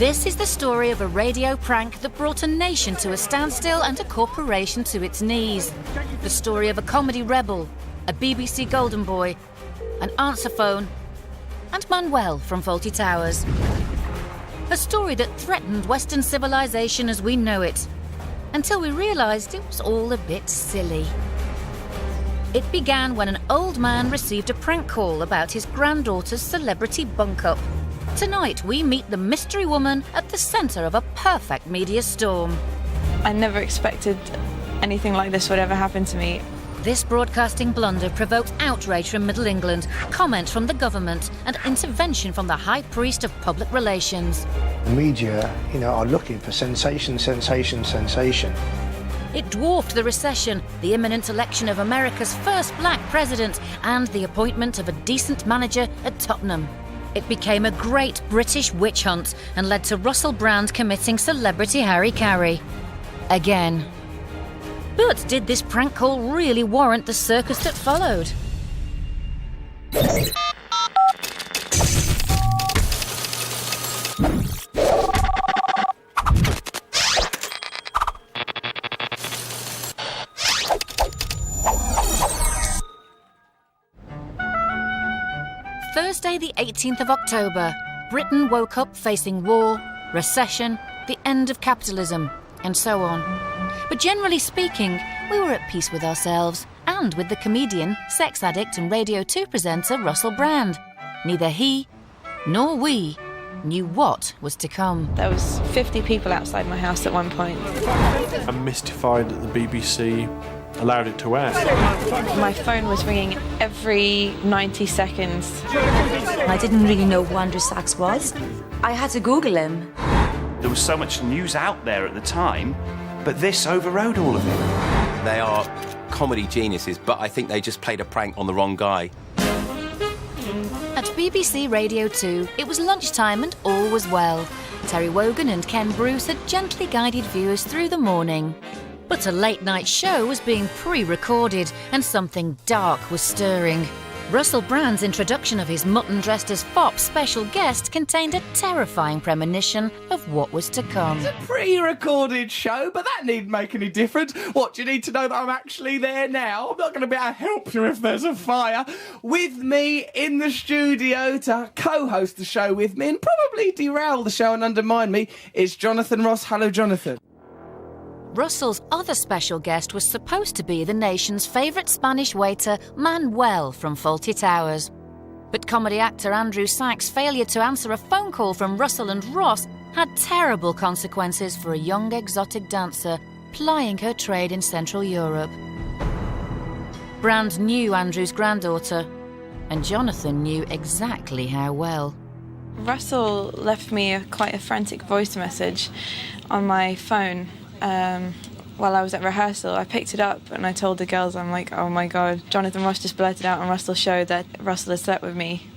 This is the story of a radio prank that brought a nation to a standstill and a corporation to its knees. The story of a comedy rebel, a BBC golden boy, an answer phone, and Manuel from Fawlty Towers. A story that threatened Western civilization as we know it, until we realised it was all a bit silly. It began when an old man received a prank call about his granddaughter's celebrity bunk-up. Tonight, we meet the mystery woman at the centre of a perfect media storm. I never expected anything like this would ever happen to me. This broadcasting blunder provoked outrage from Middle England, comment from the government, and intervention from the High Priest of Public Relations. The media, are looking for sensation, sensation, sensation. It dwarfed the recession, the imminent election of America's first black president, and the appointment of a decent manager at Tottenham. It became a great British witch hunt and led to Russell Brand committing celebrity Harry-Carry. Again. But did this prank call really warrant the circus that followed? Thursday, the 18th of October, Britain woke up facing war, recession, the end of capitalism, and so on. But generally speaking, we were at peace with ourselves and with the comedian, sex addict and Radio 2 presenter Russell Brand. Neither he nor we knew what was to come. There was 50 people outside my house at one point. I'm mystified that the BBC allowed it to air. My phone was ringing every 90 seconds. I didn't really know who Andrew Sachs was. I had to Google him. There was so much news out there at the time, but this overrode all of it. They are comedy geniuses, but I think they just played a prank on the wrong guy. At BBC Radio 2, it was lunchtime and all was well. Terry Wogan and Ken Bruce had gently guided viewers through the morning. But a late-night show was being pre-recorded and something dark was stirring. Russell Brand's introduction of his mutton dressed as fop special guest contained a terrifying premonition of what was to come. It's a pre-recorded show, but that needn't make any difference. What, do you need to know that I'm actually there now? I'm not going to be able to help you if there's a fire. With me in the studio to co-host the show with me and probably derail the show and undermine me is Jonathan Ross. Hello, Jonathan. Russell's other special guest was supposed to be the nation's favourite Spanish waiter, Manuel from Fawlty Towers. But comedy actor Andrew Sachs' failure to answer a phone call from Russell and Ross had terrible consequences for a young exotic dancer plying her trade in Central Europe. Brand knew Andrew's granddaughter, and Jonathan knew exactly how well. Russell left me quite a frantic voice message on my phone. While I was at rehearsal. I picked it up and I told the girls, I'm like, oh my God, Jonathan Ross just blurted out on Russell's show that Russell had slept with me.